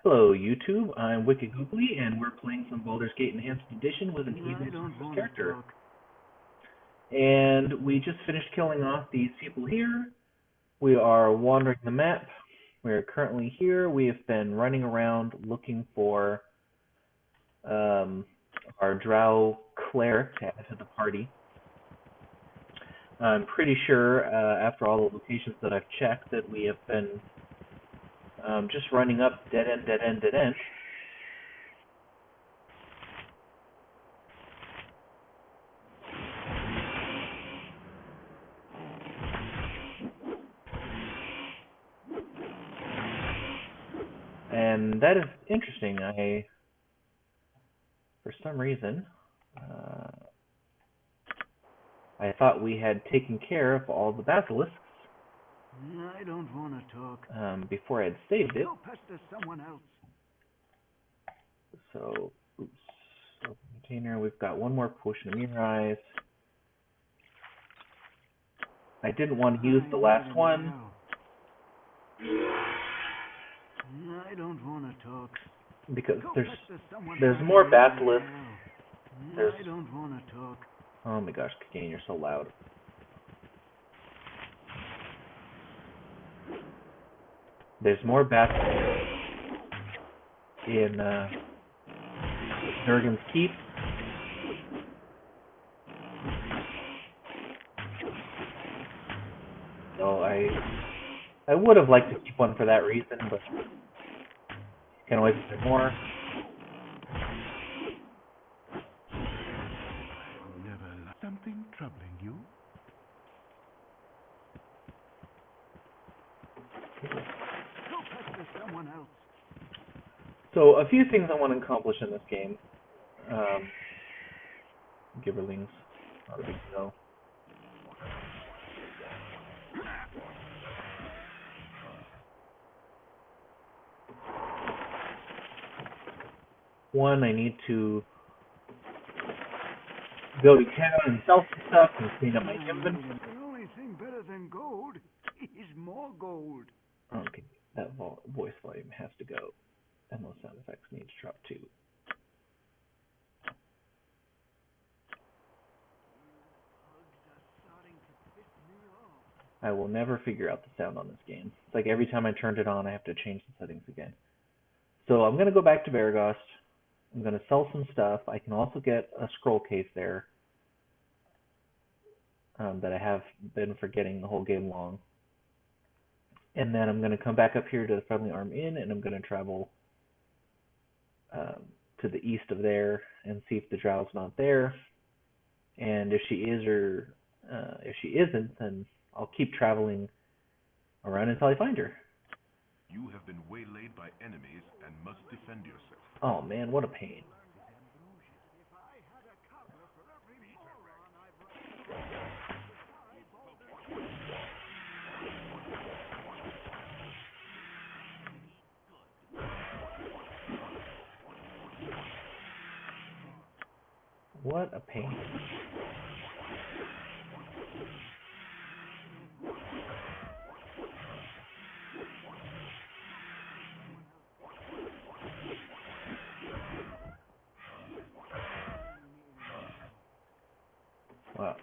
Hello, YouTube. I'm Wicked Googly, and we're playing some Baldur's Gate Enhanced Edition with an evil I don't Sorceress want to character. talk. And we just finished killing off these people here. We are wandering the map. We are currently here. We have been running around looking for um, our Drow cleric to add to the party. I'm pretty sure, after all the locations that I've checked, that we have been just running up dead end, dead end, dead end. And that is interesting. For some reason, uh, I thought we had taken care of all the basilisks I don't want to talk. before I had saved it. Go pester someone else. So, oops. Open container. We've got one more potion of mirror eyes. I didn't want to use the last one. I don't want to talk. Because Go there's pester someone there's else. more basilisks. There's I don't want to talk. oh my gosh, Kane, you're so loud. There's more basilisks in Durgan's Keep. So I would have liked to keep one for that reason, but can always get more. Never something troubling you? Go pester someone else. So a few things I want to accomplish in this game. Giverlings, not a big deal. One, I need to go to town and sell some stuff and clean up my inventory. The only thing better than gold is more gold. Okay, that voice volume has to go, and those sound effects need to drop too. I will never figure out the sound on this game. It's like every time I turned it on, I have to change the settings again. So I'm going to go back to Beregost. I'm going to sell some stuff. I can also get a scroll case there that I have been forgetting the whole game long. And then I'm going to come back up here to the Friendly Arm Inn, and I'm going to travel to the east of there and see if the Drow's not there. And if she is or if she isn't, then I'll keep traveling around until I find her. You have been waylaid by enemies and must defend yourself. Oh man, what a pain. What a pain. Wow.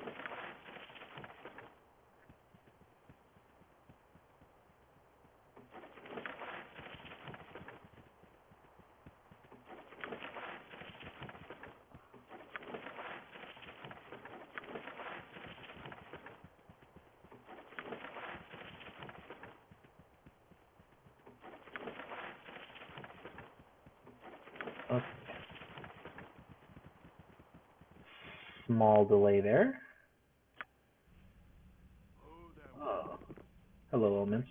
Okay. Small delay there. Oh. Hello, Elminster.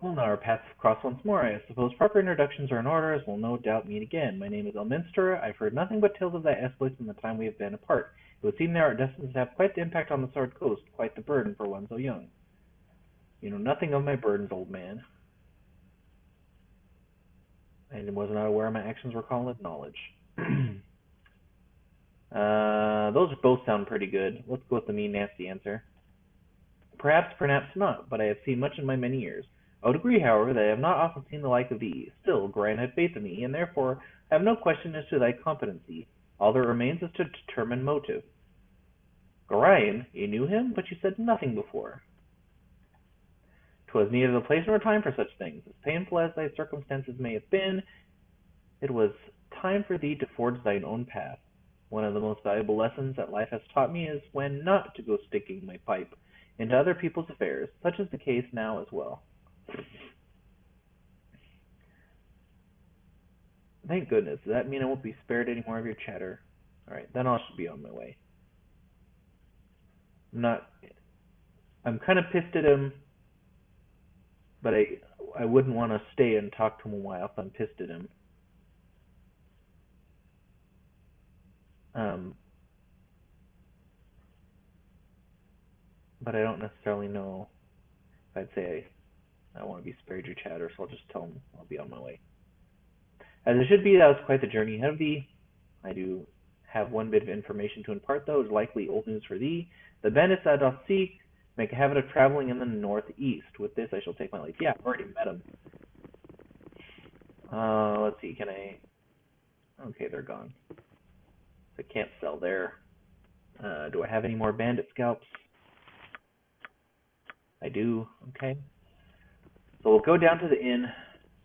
Well, now our paths cross once more. I suppose proper introductions are in order, as we'll no doubt meet again. My name is Elminster. I've heard nothing but tales of thy exploits in the time we have been apart. It would seem thou art destined to have quite the impact on the Sword Coast, quite the burden for one so young. You know nothing of my burdens, old man. I was not aware my actions were called knowledge. Those both sound pretty good. Let's go with the mean, nasty answer. Perhaps, perhaps not, but I have seen much in my many years. I would agree, however, that I have not often seen the like of thee. Still, Gorion had faith in thee, and therefore I have no question as to thy competency. All that remains is to determine motive. Gorion, you knew him, but you said nothing before. 'Twas neither the place nor time for such things. As painful as thy circumstances may have been, it was time for thee to forge thine own path. One of the most valuable lessons that life has taught me is when not to go sticking my pipe into other people's affairs. Such is the case now as well. Thank goodness. Does that mean I won't be spared any more of your chatter? Alright, then I should be on my way. I'm kind of pissed at him, but I wouldn't want to stay and talk to him a while if I'm pissed at him. But I don't necessarily know if I'd say I want to be spared your chatter, so I'll just tell him I'll be on my way. As it should be, that was quite the journey ahead of thee. I do have one bit of information to impart, though. It is likely old news for thee. The bandits thou dost seek make a habit of traveling in the northeast. With this, I shall take my life. Yeah, I've already met them. Let's see, can I... Okay, they're gone. I can't sell there. Do I have any more bandit scalps? I do. Okay. So we'll go down to the inn,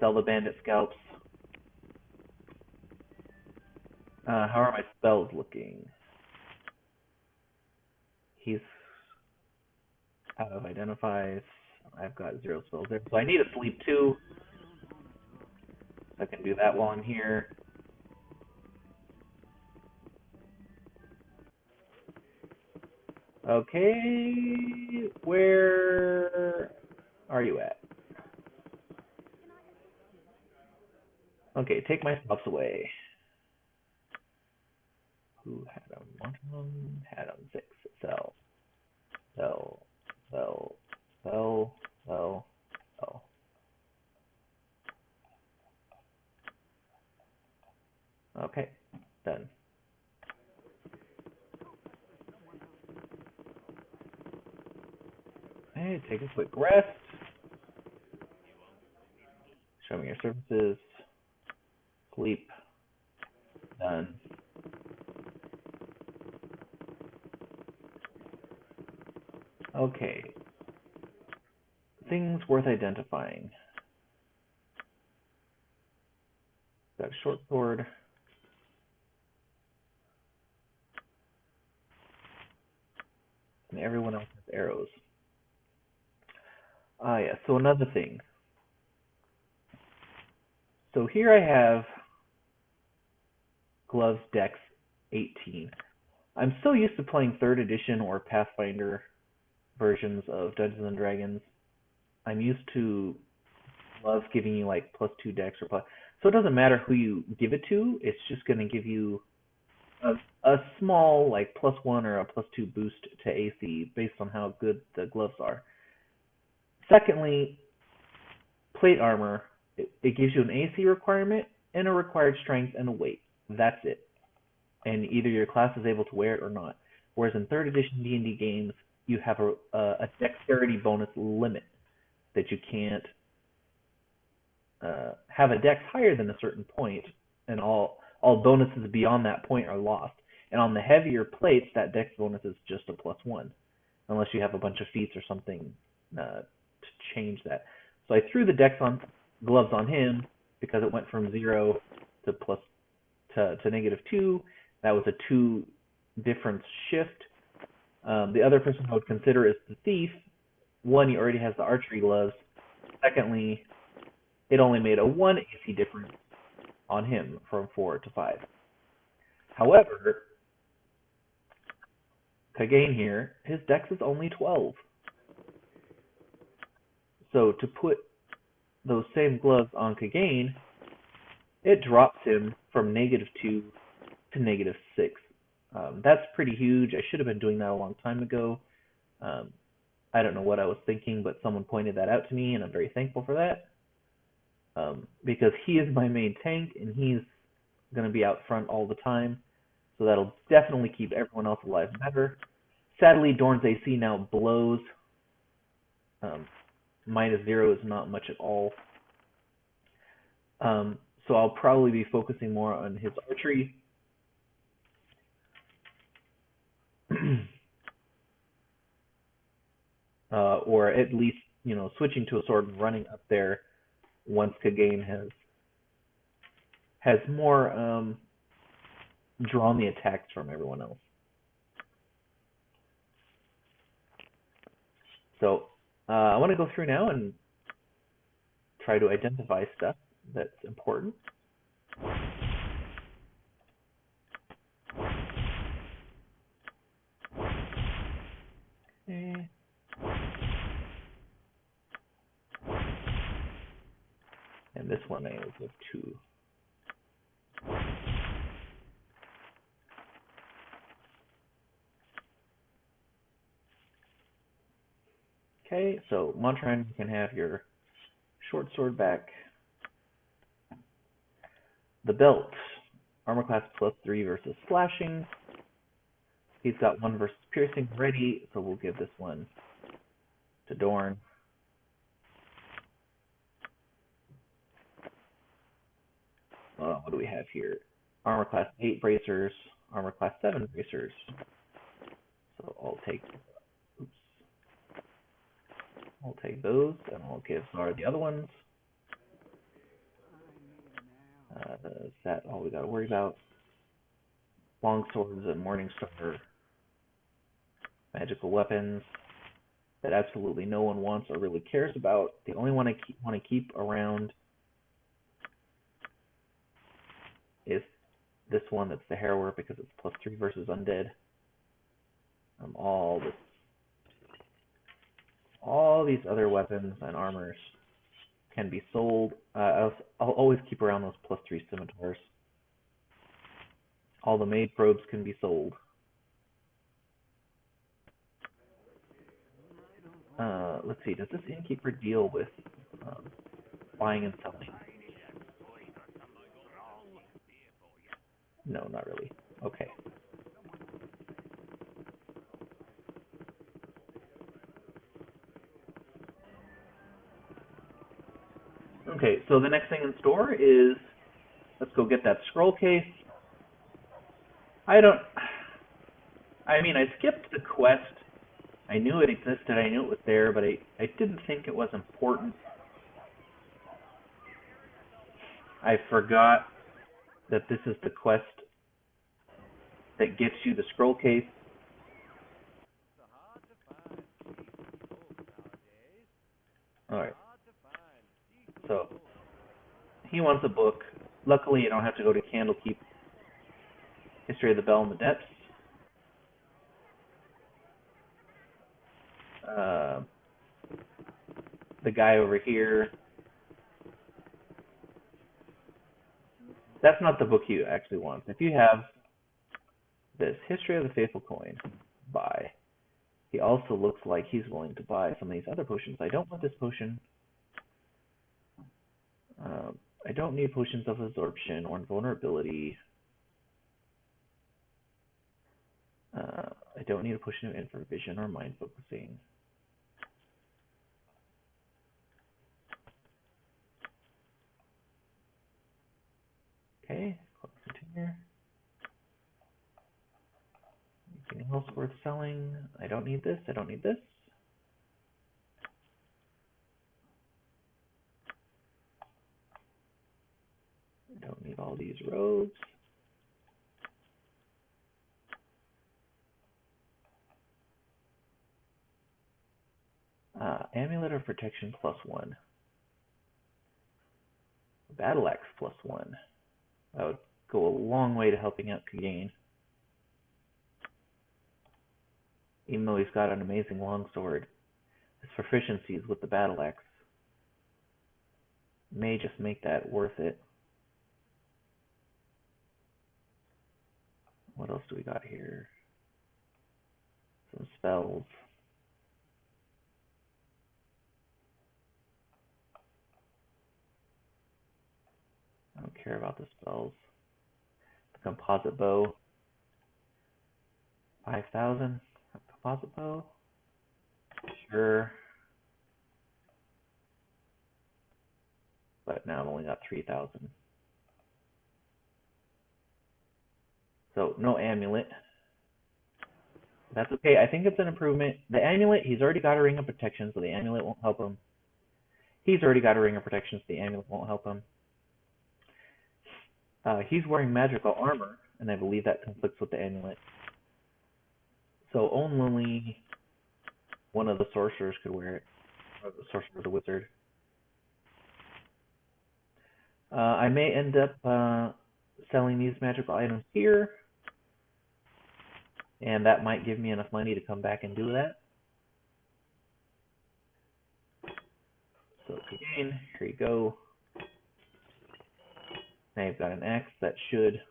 sell the bandit scalps. How are my spells looking? He's out of identifies. I've got 0 spells there. So I need a sleep too. I can do that while I'm here. Okay, where are you at? Okay, take my stuffs away. Who had them? One had them. 6. Sell. Sell. Sell. Sell. Sell. Sell. Okay, done. Hey, take a quick rest. Show me your services. Sleep. Done. Okay. Things worth identifying. Got a short sword. And everyone else has arrows. Ah, yeah, so another thing. So here I have gloves, dex, 18. I'm so used to playing 3rd edition or Pathfinder versions of Dungeons and Dragons. I'm used to gloves giving you like +2 dex or plus. So it doesn't matter who you give it to. It's just going to give you a small like +1 or a +2 boost to AC based on how good the gloves are. Secondly, plate armor, it gives you an AC requirement and a required strength and a weight. That's it. And either your class is able to wear it or not. Whereas in 3rd edition D&D games, you have a dexterity bonus limit that you can't have a dex higher than a certain point, and all bonuses beyond that point are lost. And on the heavier plates, that dex bonus is just a +1, unless you have a bunch of feats or something to change that. So I threw the dex on gloves on him because it went from 0 to -2. That was a 2 difference shift. The other person I would consider is the thief. One, he already has the archery gloves. Secondly, it only made a 1 AC difference on him from 4 to 5. However, Kagain here, his dex is only 12. So to put those same gloves on Kagain, it drops him from -2 to -6. That's pretty huge. I should have been doing that a long time ago. I don't know what I was thinking, but someone pointed that out to me, and I'm very thankful for that. Because he is my main tank, and he's going to be out front all the time. So that'll definitely keep everyone else alive better. Sadly, Dorn's AC now blows. -0 is not much at all. So I'll probably be focusing more on his archery. Or at least, switching to a sword and running up there once Kagane has more drawn the attacks from everyone else. So I want to go through now and try to identify stuff that's important. Okay. And this one I will give 2. Okay, so Montran, you can have your short sword back. The belt, armor class +3 versus slashing. He's got 1 versus piercing ready, so we'll give this one to Dorn. What do we have here? Armor class 8 bracers, armor class 7 bracers. So I'll take those, and I'll give Zara the other ones. Is that all we got to worry about? Long swords and Morningstar magical weapons that absolutely no one wants or really cares about. The only one I want to keep around is this one that's the Harrower because it's +3 versus undead. All these other weapons and armors can be sold. I'll always keep around those +3 scimitars. All the mage probes can be sold. Let's see, does this innkeeper deal with buying and selling? No, not really. Okay. Okay, so the next thing in store is, let's go get that scroll case. I skipped the quest. I knew it existed, I knew it was there, but I didn't think it was important. I forgot that this is the quest that gets you the scroll case. Alright. So, he wants a book. Luckily, I don't have to go to Candlekeep. History of the Bell in the Depths. The guy over here. That's not the book you actually want. If you have this History of the Faithful Coin, buy. He also looks like he's willing to buy some of these other potions. I don't want this potion. I don't need potions of absorption or invulnerability. I don't need a potion of infravision or mind focusing. Okay, continue. Anything else worth selling? I don't need this. I don't need this. I don't need all these robes. Amulet of Protection +1. Battle Axe +1. That would go a long way to helping out Kagane. Even though he's got an amazing longsword, his proficiencies with the Battle Axe may just make that worth it. What else do we got here? Some spells. I don't care about the spells. The composite bow. 5,000. Composite bow. Sure. But now I've only got 3,000. So no amulet. That's okay. I think it's an improvement. The amulet, he's already got a ring of protection, so the amulet won't help him. He's already got a ring of protection, so the amulet won't help him. He's wearing magical armor, and I believe that conflicts with the amulet. So only one of the sorcerers could wear it. Or the sorcerer or the wizard. I may end up selling these magical items here. And that might give me enough money to come back and do that. So again, here you go. Now you've got an axe that should.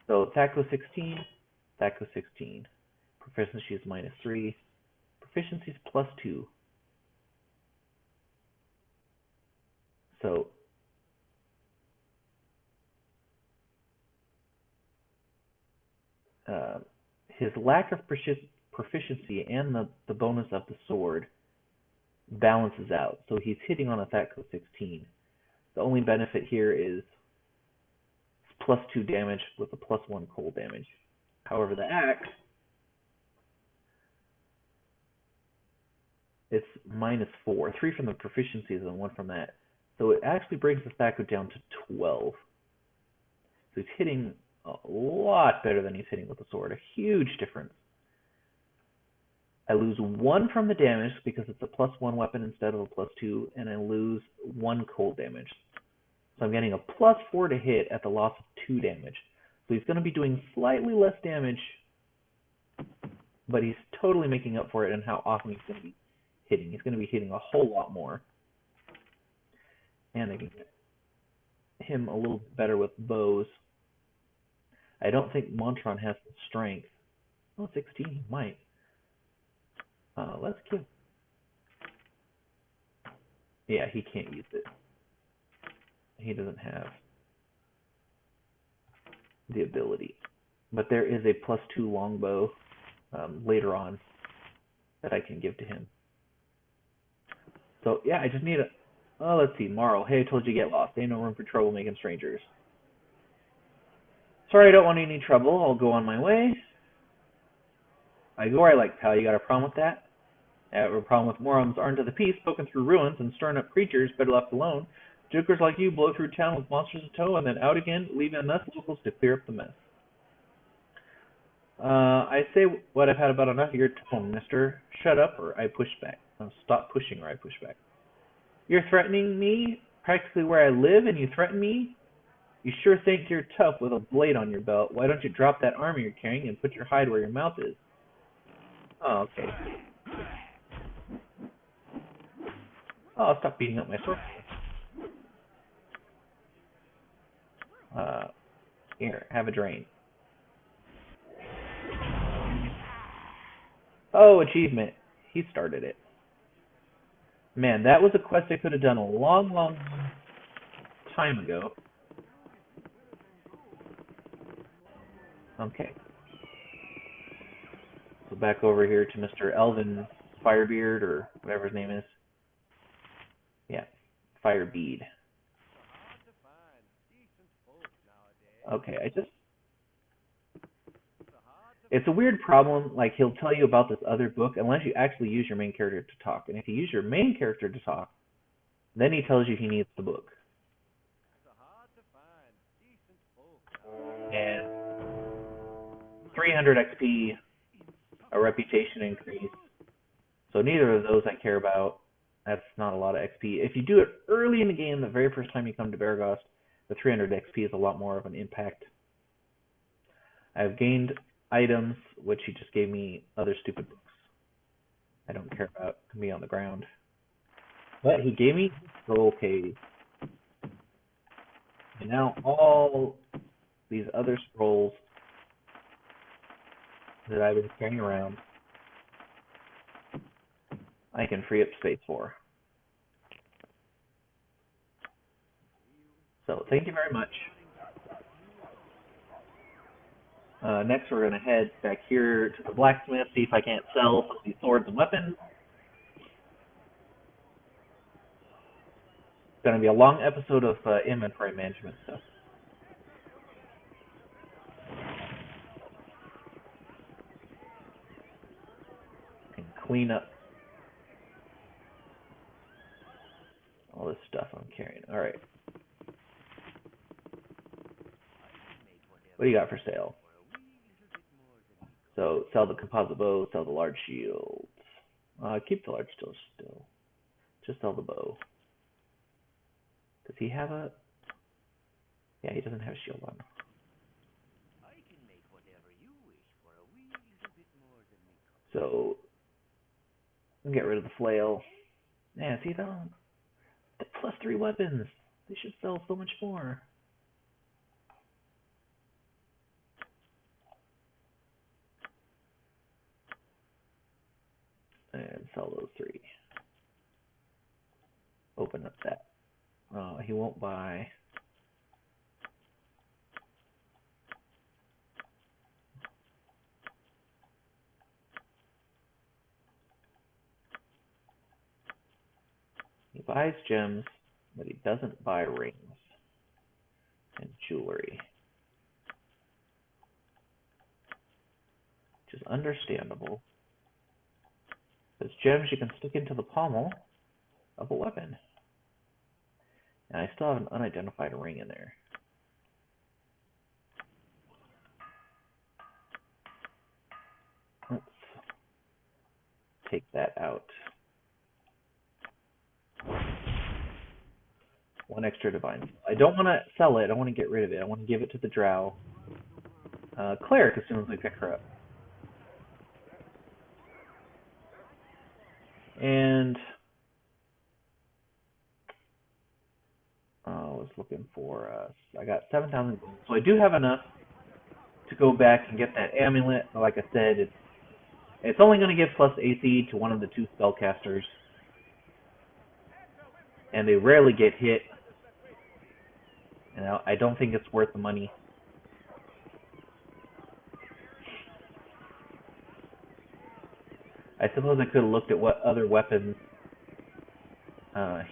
So attack was 16, attack was 16. Proficiency is -3. Proficiency is +2. So his lack of proficiency and the bonus of the sword balances out. So he's hitting on attack code 16. The only benefit here is +2 damage with a +1 cold damage. However, the axe, it's -4. 3 from the proficiencies and 1 from that. So it actually brings the attack code down to 12. So he's hitting a lot better than he's hitting with the sword. A huge difference. I lose 1 from the damage because it's a +1 weapon instead of a +2, and I lose 1 cold damage. So I'm getting a +4 to hit at the loss of 2 damage. So he's going to be doing slightly less damage, but he's totally making up for it in how often he's going to be hitting. He's going to be hitting a whole lot more. And I can get him a little better with bows. I don't think Montron has the strength. Oh, 16, he might. Let's give. Yeah, he can't use it. He doesn't have the ability. But there is a +2 longbow later on that I can give to him. So yeah, I just need a. Oh, let's see, Marl. Hey, I told you to get lost. Ain't no room for trouble making strangers. Sorry, I don't want any trouble. I'll go on my way. I go where I like, pal. You got a problem with that? I have a problem with morons armed to the piece, poking through ruins and stirring up creatures better left alone. Jokers like you blow through town with monsters in tow and then out again, leaving enough locals to clear up the mess. I say what I've had about enough of your tone, mister. Shut up or I push back. Stop pushing or I push back. You're threatening me practically where I live and you threaten me? You sure think you're tough with a blade on your belt. Why don't you drop that armor you're carrying and put your hide where your mouth is? Oh, okay. Oh, I'll stop beating up my sword. Here, have a drain. Oh, achievement. He started it. Man, that was a quest I could have done a long, long time ago. Okay. So back over here to Mr. Elvin Firebeard, or whatever his name is. Yeah, Firebead. Okay, it's a weird problem, like he'll tell you about this other book unless you actually use your main character to talk. And if you use your main character to talk, then he tells you he needs the book. And 300 XP, a reputation increase. So neither of those I care about. That's not a lot of XP. If you do it early in the game, the very first time you come to Beregost, the 300 XP is a lot more of an impact. I've gained items, which he just gave me other stupid books I don't care about, can be on the ground. But he gave me Scroll Cave. And now all these other scrolls that I've been carrying around, I can free up space for. So thank you very much. Next we're going to head back here to the blacksmith, see if I can't sell these swords and weapons. It's going to be a long episode of inventory management stuff. And clean up all this stuff I'm carrying. Alright. What do you got for sale? So, sell the composite bow, sell the large shield. Keep the large still. Just sell the bow. Does he have a... Yeah, he doesn't have a shield on. So, get rid of the flail. Yeah, see, the +3 weapons. They should sell so much more. And sell those 3. Open up that. He won't buy. He buys gems, but he doesn't buy rings and jewelry. Which is understandable. Because gems you can stick into the pommel of a weapon. And I still have an unidentified ring in there. Let's take that out. 1 extra divine. I don't want to sell it. I want to get rid of it. I want to give it to the drow. Cleric as soon as we pick her up. And I was looking for, I got 7,000 gold. So I do have enough to go back and get that amulet. Like I said, it's only going to give plus AC to one of the 2 spellcasters. And they rarely get hit. You know, I don't think it's worth the money. I suppose I could have looked at what other weapons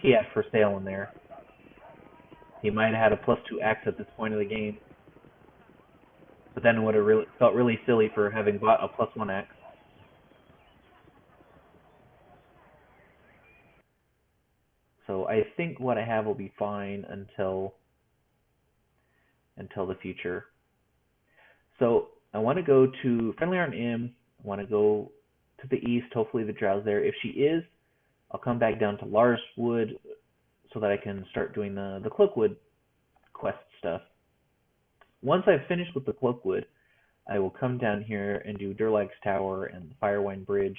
he had for sale in there. He might have had a +2 axe at this point of the game. But then it would have felt really silly for having bought a +1 axe. So I think what I have will be fine until the future. So I want to go to Friendly Iron Inn. I want to go to the east. Hopefully the drow's there. If she is, I'll come back down to Larswood so that I can start doing the Cloakwood quest stuff. Once I've finished with the Cloakwood, I will come down here and do Durlag's Tower and the Firewine Bridge.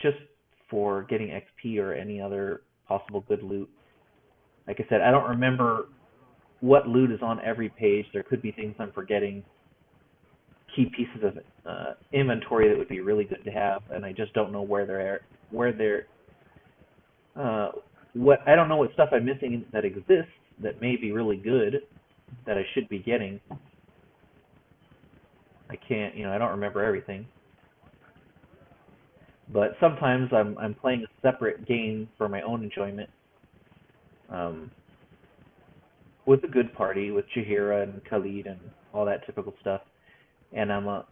Just for getting XP or any other possible good loot. Like I said, I don't remember what loot is on every page. There could be things I'm forgetting. Key pieces of inventory that would be really good to have, and I just don't know where they're I don't know what stuff I'm missing that exists that may be really good that I should be getting. I can't, I don't remember everything. But sometimes I'm playing a separate game for my own enjoyment. With a good party, with Jaheira and Khalid and all that typical stuff. And I'm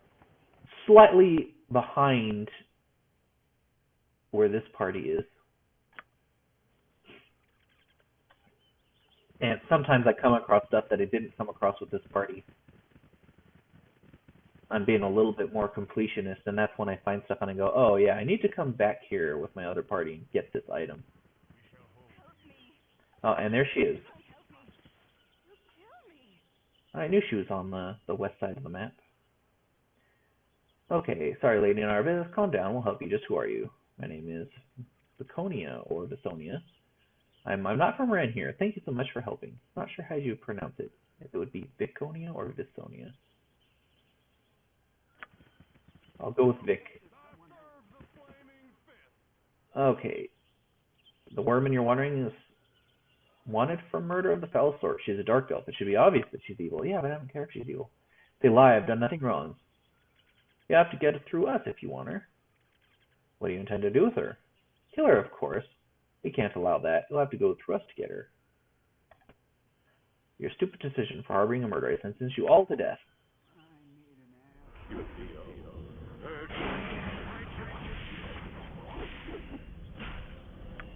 slightly behind where this party is. And sometimes I come across stuff that I didn't come across with this party. I'm being a little bit more completionist, and that's when I find stuff and I go, oh yeah, I need to come back here with my other party and get this item. Oh, and there she is. I knew she was on the west side of the map. Okay, sorry lady in our business, calm down, we'll help you. Just who are you? My name is Viconia, or Viconia. I'm not from around here. Thank you so much for helping. Not sure how you pronounce it. If it would be Viconia or Viconia. I'll go with Vic. Okay. The woman you're wondering is wanted for murder of the foul sort. She's a dark elf. It should be obvious that she's evil. Yeah, but I don't care if she's evil. They lie. I've done nothing wrong. You have to get it through us if you want her. What do you intend to do with her? Kill her, of course. We can't allow that. You'll have to go through us to get her. Your stupid decision for harboring a murderer sentences you all to death.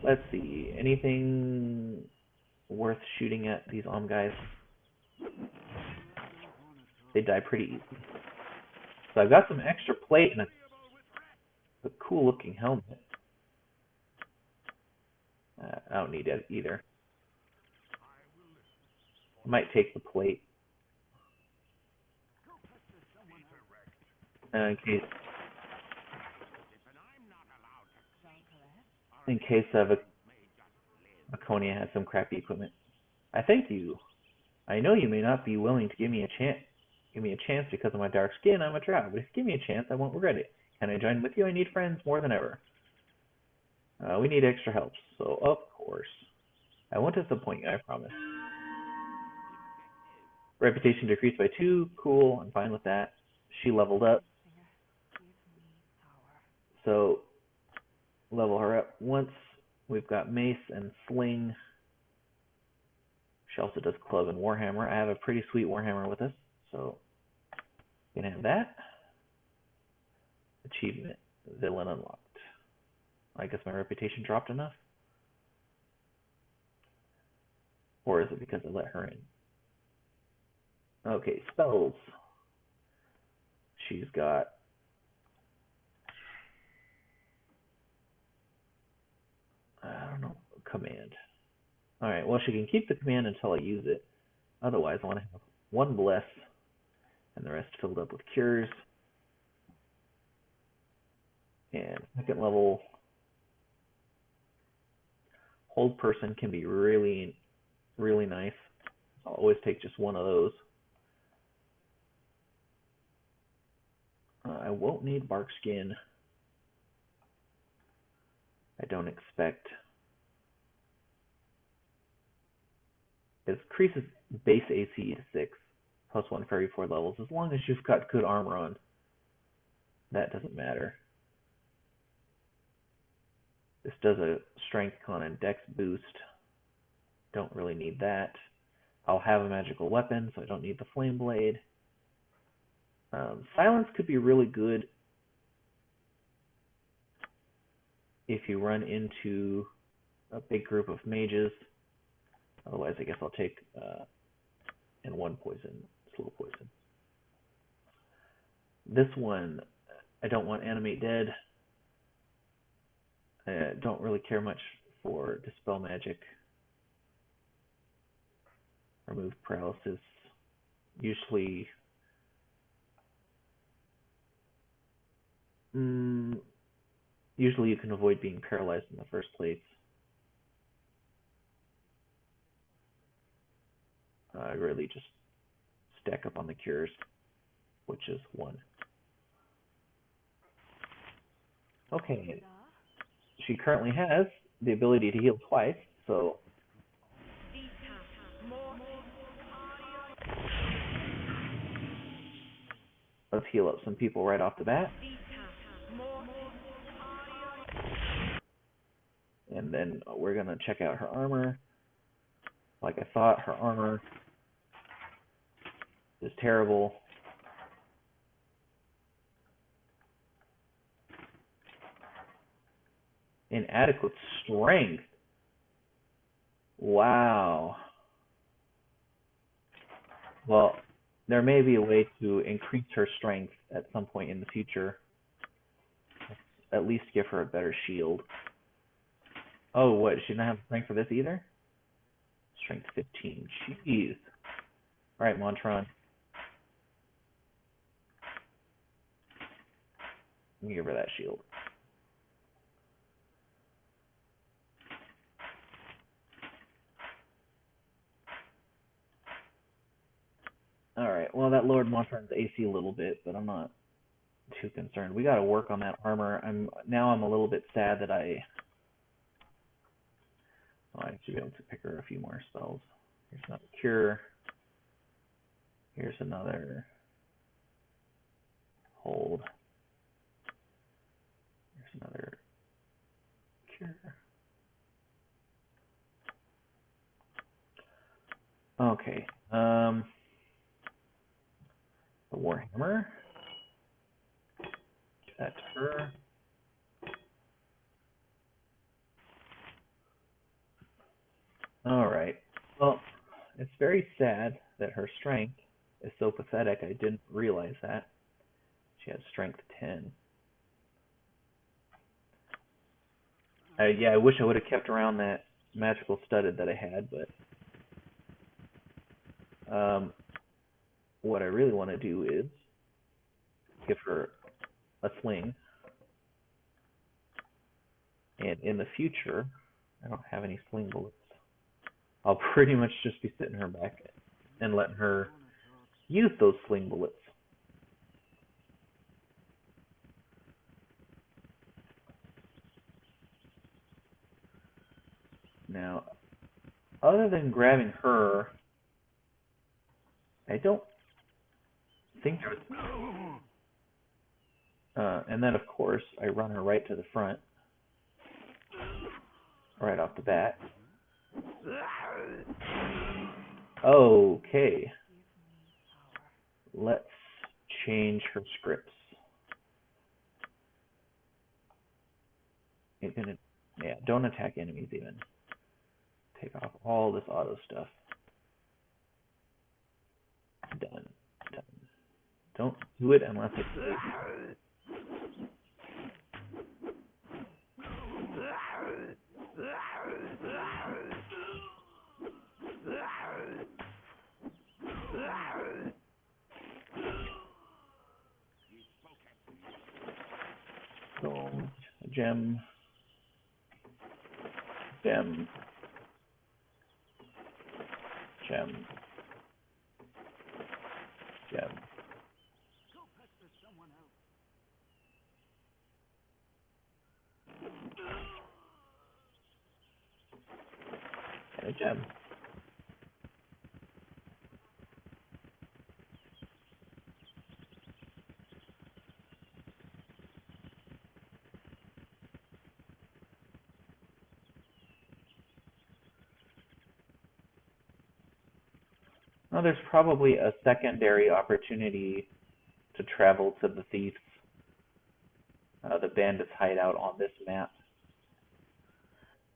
Let's see. Anything worth shooting at these guys? They die pretty easy. So I've got some extra plate and a cool looking helmet. I don't need it either. I might take the plate. In case Viconia has some crappy equipment. I thank you. I know you may not be willing to give me a chance because of my dark skin. I'm a drow, but if you give me a chance, I won't regret it. Can I join with you? I need friends more than ever. We need extra help, so of course. I won't disappoint you, I promise. Reputation decreased by 2. Cool, I'm fine with that. She leveled up. So, level her up once. We've got mace and sling. She also does club and warhammer. I have a pretty sweet warhammer with us, so gonna have that. Achievement, villain unlocked. I guess my reputation dropped enough? Or is it because I let her in? Okay, spells. She's got I don't know, command. Alright, well she can keep the command until I use it. Otherwise I want to have 1 bless and the rest filled up with cures. And second level hold person can be really nice. I'll always take just 1 of those. I won't need bark skin. I don't expect. It increases base AC to 6, +1 for every 4 levels. As long as you've got good armor on, that doesn't matter. This does a strength con and dex boost. Don't really need that. I'll have a magical weapon, so I don't need the flame blade. Silence could be really good if you run into a big group of mages. Otherwise, I guess I'll take and 1 poison, slow poison. This one, I don't want animate dead. I don't really care much for dispel magic. Remove paralysis. Usually you can avoid being paralyzed in the first place. I really just stack up on the cures, which is 1. Okay, she currently has the ability to heal twice, so let's heal up some people right off the bat. And then we're going to check out her armor. Like I thought, her armor is terrible. Inadequate strength. Wow. Well, there may be a way to increase her strength at some point in the future. At least give her a better shield. Oh, what? She didn't have strength for this either? Strength 15. Jeez. Alright, Montron. Let me give her that shield. Alright, well that lowered Montron's AC a little bit, but I'm not too concerned. We gotta work on that armor. I'm a little bit sad that I should be able to pick her a few more spells. Here's another cure. Here's another hold. Here's another here. Okay. The Warhammer. Give that to her. Alright. Well, it's very sad that her strength is so pathetic. I didn't realize that. She has strength 10. Yeah, I wish I would have kept around that magical studded that I had, but what I really want to do is give her a sling. And in the future, I don't have any sling bullets. I'll pretty much just be sitting her back and letting her use those sling bullets. Now, other than grabbing her, I don't think there was... and then, of course, I run her right to the front, right off the bat. Okay. Let's change her scripts. Yeah, don't attack enemies even. Take off all this auto stuff. Done. Done. Don't do it unless it's... Gold, gem, gem, gem, gem. And a gem. Well, there's probably a secondary opportunity to travel to the thieves, the bandits' hideout on this map.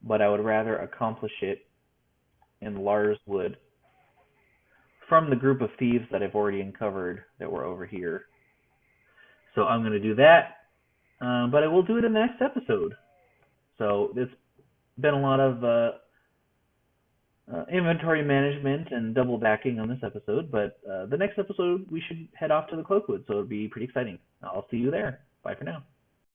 But I would rather accomplish it in Lars Wood from the group of thieves that I've already uncovered that were over here. So I'm going to do that, but I will do it in the next episode. So it's been a lot of inventory management and double backing on this episode, but the next episode we should head off to the Cloakwood, so it'll be pretty exciting. I'll see you there. Bye for now.